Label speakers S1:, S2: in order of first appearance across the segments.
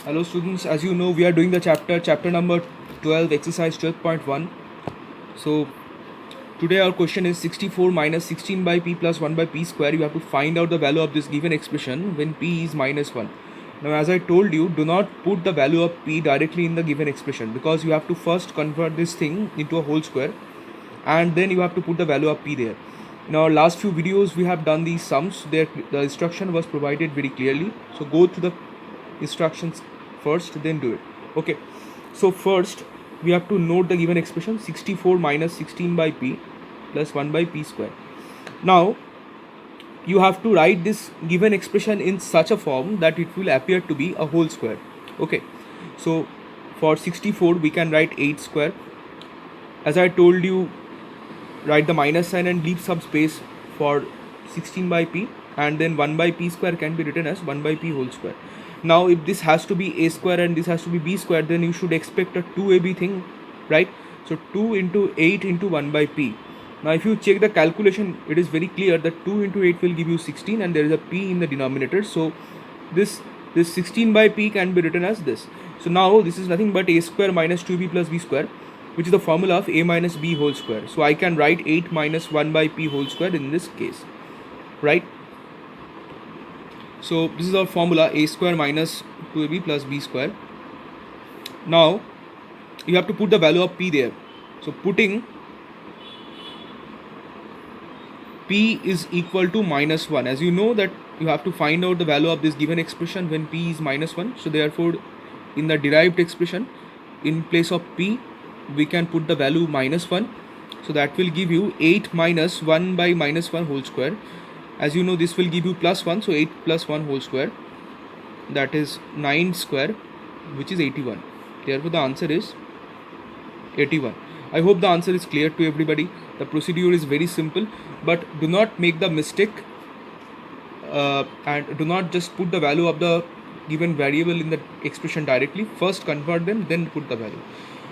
S1: Hello students, as you know we are doing the chapter number 12, exercise 12.1. So today our question is 64 minus 16 by p plus 1 by p square. You have to find out the value of this given expression when p is minus 1. Now as I told you, do not put the value of p directly in the given expression, because you have to first convert this thing into a whole square and then you have to put the value of p there. In our last few videos we have done these sums. The instruction was provided very clearly, so go through the instructions first, then do it. Okay, so first we have to note the given expression 64 minus 16 by p plus 1 by p square. Now you have to write this given expression in such a form that it will appear to be a whole square. Okay, so for 64 we can write 8 square. As I told you, write the minus sign and leave some space for 16 by p, and then 1 by p square can be written as 1 by p whole square. Now if this has to be a square and this has to be b square, then you should expect a 2ab thing, right? So 2 into 8 into 1 by p. Now if you check the calculation, it is very clear that 2 into 8 will give you 16 and there is a p in the denominator, so this 16 by p can be written as this. So now this is nothing but a square minus 2b plus b square, which is the formula of a minus b whole square. So I can write 8 minus 1 by p whole square in this case, right? So this is our formula, a square minus 2ab plus b square. Now you have to put the value of p there. So putting p is equal to minus 1. As you know that you have to find out the value of this given expression when p is minus 1. So therefore in the derived expression, in place of p we can put the value minus 1. So that will give you 8 minus 1 by minus 1 whole square. As you know, this will give you plus 1, so 8 plus 1 whole square, that is 9 square, which is 81. Therefore the answer is 81. I hope the answer is clear to everybody. The procedure is very simple, but do not make the mistake and do not just put the value of the given variable in the expression directly. First convert them, then put the value.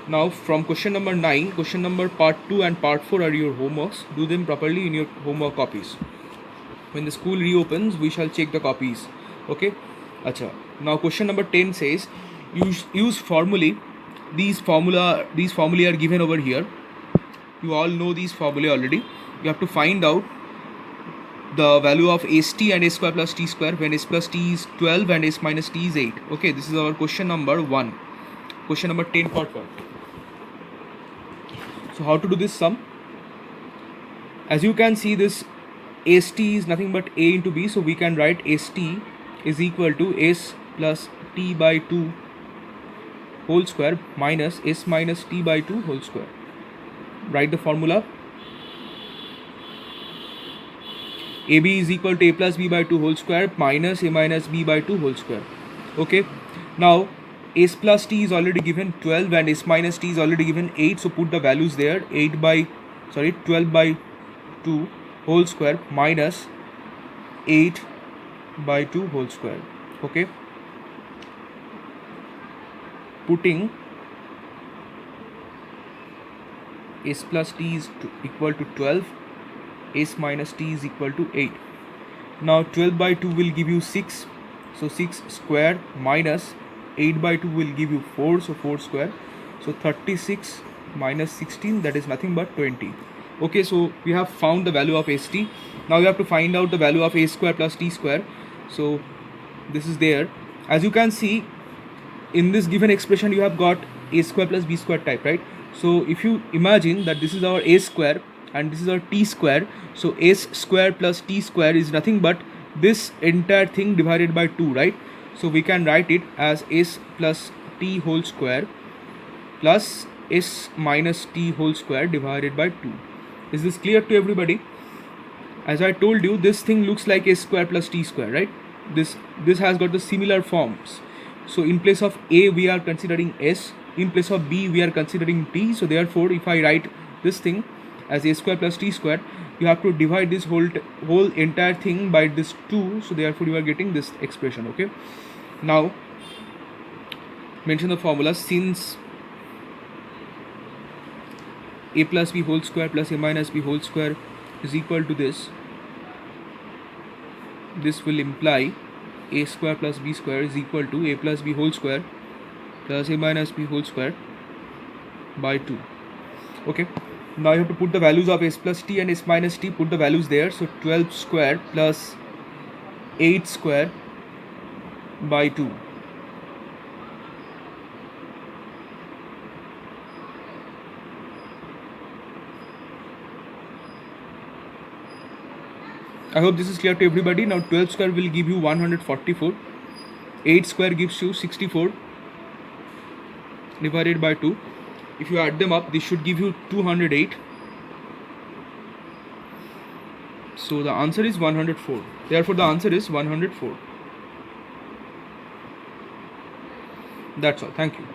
S1: Now from question number 9, question number part 2 and part 4 are your homeworks. Do them properly in your homework copies. When the school reopens, we shall check the copies. Okay, acha. Now question number 10 says use formulae. These formulae are given over here. You all know these formulae already. You have to find out the value of st and a square plus t square when s plus t is 12 and s minus t is 8. Okay, this is our question number 1. Question number 10 part 1. So how to do this sum? As you can see, this st is nothing but a into b, so we can write st is equal to s plus t by 2 whole square minus s minus t by 2 whole square. Write the formula. ab is equal to a plus b by 2 whole square minus a minus b by 2 whole square. Okay, now s plus t is already given 12 and s minus t is already given 8, so put the values there. 12 by 2 whole square minus 8 by 2 whole square. Okay, putting s plus t is equal to 12, s minus t is equal to 8. Now 12 by 2 will give you 6, so 6 square minus 8 by 2 will give you 4, so 4 square. So 36 minus 16, that is nothing but 20. Okay, so we have found the value of st. Now you have to find out the value of a square plus t square. So this is there. As you can see, in this given expression you have got a square plus b square type, right? So if you imagine that this is our a square and this is our t square, so s square plus t square is nothing but this entire thing divided by 2, right? So we can write it as s plus t whole square plus s minus t whole square divided by 2. Is this clear to everybody? As I told you, this thing looks like s square plus t square, right? This has got the similar forms. So in place of a we are considering s, in place of b we are considering t. So therefore if I write this thing as a square plus t square, you have to divide this whole entire thing by this 2. So therefore you are getting this expression. Okay, now mention the formula. Since a plus b whole square plus a minus b whole square is equal to this will imply a square plus b square is equal to a plus b whole square plus a minus b whole square by 2. Okay, now you have to put the values of s plus t and s minus t, put the values there. So 12 square plus 8 square by 2. I hope this is clear to everybody. Now 12 square will give you 144. 8 square gives you 64 divided by 2. If you add them up, this should give you 208. So the answer is 104. Therefore the answer is 104. That's all. Thank you.